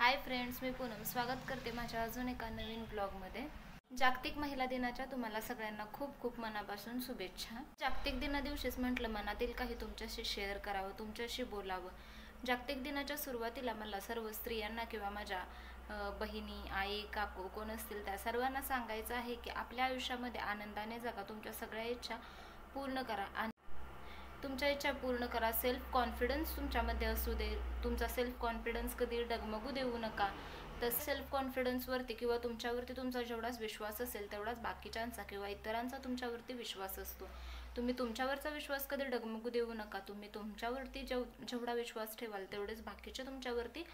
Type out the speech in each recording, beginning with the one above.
Hi friends, मी पूनम स्वागत करते माझ्या अजून एका नवीन ब्लॉगमध्ये। जागतिक महिला दिनाच्या तुम्हाला सगळ्यांना खूप खूप मनापासून शुभेच्छा। जागतिक दिना दिवशीच म्हटलं मनातील काही तुमच्याशी शेअर करावं, तुमच्याशी बोलावं। जागतिक दिनाच्या सुरुवातीला मला सर्व स्त्रियांना किंवा माझ्या बहिणी, आई, काकू कोण असतील त्या सर्वांना सांगायचं आहे की आपल्या आयुष्यामध्ये आनंदाने जगा, तुमच्या सगळ्या इच्छा पूर्ण करा। तुमच्या इच्छा पूर्ण करा। सेल्फ कॉन्फिडन्स तुमच्यामध्ये असू दे। तुमचा सेल्फ कॉन्फिडन्स कधी डगमगू देऊ नका। तर सेल्फ कॉन्फिडन्सवरती किंवा तुमच्यावरती तुमचा जेवढाच विश्वास असेल तेवढाच बाकीच्यांचा किंवा इतरांचा तुमच्यावरती विश्वास असतो। तुम्ही तुमच्यावरचा विश्वास कधी डगमगू देऊ नका। तुम्ही तुमच्यावरती जेवढा विश्वास ठेवाल तेवढेच बाकीचे तुमच्यावरती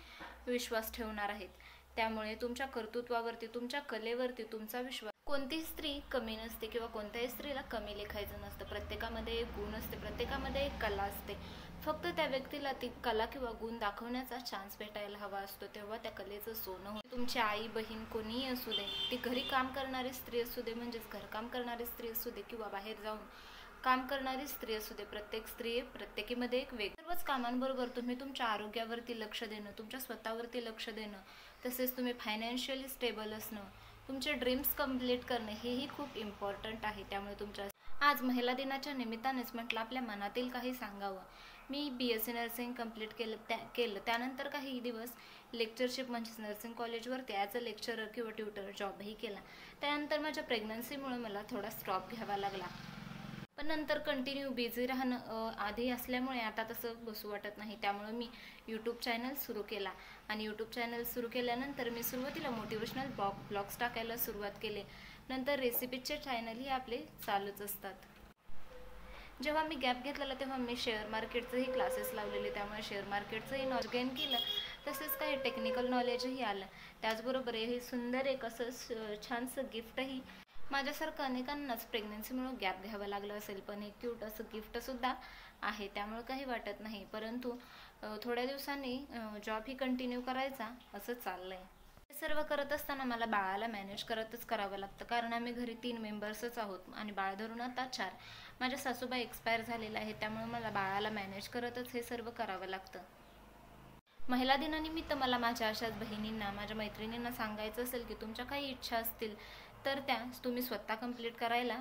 विश्वास ठेवणार आहेत। त्यामुळे तुमच्या कर्तृत्वावरती, तुमच्या कलेवरती तुमचा विश्वास। कोणतीही स्त्री कमी नसते किंवा कोणत्याही स्त्रीला कमी लेखायचं नसतं। प्रत्येकामध्ये एक गुण असते, प्रत्येकामध्ये एक कला असते। फक्त त्या व्यक्तीला ती कला किंवा गुण दाखवण्याचा चान्स भेटायला हवा असतो, तेव्हा त्या कलेचं सोनं होतं। तुमची आई, बहीण कोणीही असू दे, ती घरी काम करणारी स्त्री असू दे, म्हणजेच घरकाम करणारी स्त्री असू दे किंवा बाहेर जाऊन काम करणारी स्त्री असू दे, प्रत्येक स्त्री प्रत्येकीमध्ये एक वेग। सर्वच कामांबरोबर तुम्ही तुमच्या आरोग्यावरती लक्ष देणं, तुमच्या स्वतःवरती लक्ष देणं, तसेच तुम्ही फायनान्शियली स्टेबल असणं, तुमचे ड्रीम्स कंप्लीट करणे हेही खूप इम्पॉर्टंट आहे। त्यामुळे तुमच्या आज महिला दिनाच्या निमित्तानेच म्हटलं आपल्या मनातील काही सांगावं। मी BSc नर्सिंग कंप्लीट केलं त्यानंतर काही दिवस लेक्चरशिप म्हणजेच नर्सिंग कॉलेजवरती ॲज अ लेक्चरर किंवा ट्युटर जॉबही केला। त्यानंतर माझ्या प्रेग्नन्सीमुळे मला थोडा स्टॉप घ्यावा लागला, पण नंतर कंटिन्यू बिझी राहणं आधी असल्यामुळे आता तसं बसू वाटत नाही। त्यामुळे मी यूट्यूब चॅनल सुरू केला आणि यूट्यूब चॅनल सुरू केल्यानंतर मी सुरुवातीला मोटिवेशनल ब्लॉग्स टाकायला सुरुवात केले। नंतर रेसिपीचे चॅनलही आपले चालूच असतात। जेव्हा मी गॅप घेतलेला तेव्हा मी शेअर मार्केटचेही क्लासेस लावलेले, त्यामुळे शेअर मार्केटचंही नॉलेज गेन केलं, तसेच काही टेक्निकल नॉलेजही आलं। त्याचबरोबर हे सुंदर एक असं छानसं गिफ्टही माझ्यासारखं अनेकांनाच प्रेग्नन्सीमुळे गॅप घ्यावं लागलं असेल, पण एक क्यूट असं गिफ्टसुद्धा आहे, त्यामुळे काही वाटत नाही। परंतु थोड्या दिवसांनी जॉबही कंटिन्यू करायचा असं चाललं आहे। हे सर्व करत असताना मला बाळाला मॅनेज करतच करावं लागतं, कारण आम्ही घरी 3 मेंबर्सच आहोत आणि बाळ धरून आता 4। माझ्या सासूबाई एक्सपायर झालेल्या आहेत, त्यामुळे मला बाळाला मॅनेज करतच हे सर्व करावं लागतं। महिला दिनानिमित्त मला माझ्या अशाच बहिणींना, माझ्या मैत्रिणींना सांगायचं असेल की तुमच्या काही इच्छा असतील तर त्या तुम्ही स्वतः कंप्लीट करायला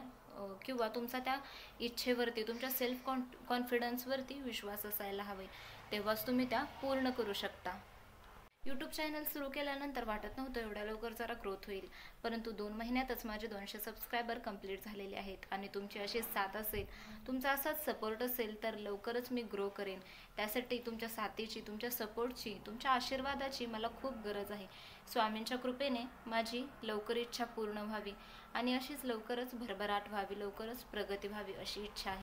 किंवा तुमचा त्या इच्छेवरती, तुमच्या सेल्फ कॉन्फिडन्सवरती विश्वास असायला हवे, तेव्हाच तुम्ही त्या पूर्ण करू शकता। यूट्यूब चॅनल सुरू केल्यानंतर वाटत नव्हतं एवढ्या लवकर जरा ग्रोथ होईल, परंतु 2 महिन्यातच माझे 200 सबस्क्रायबर कंप्लीट झालेले आहेत। आणि तुमची अशी साथ असेल, तुमचा असाच सपोर्ट असेल तर लवकरच मी ग्रो करेन। त्यासाठी तुमच्या साथीची, तुमच्या सपोर्टची, तुमच्या आशीर्वादाची मला खूप गरज आहे। स्वामींच्या कृपेने माझी लवकर इच्छा पूर्ण व्हावी आणि अशीच लवकरच भरभराट व्हावी, लवकरच प्रगती व्हावी अशी इच्छा आहे।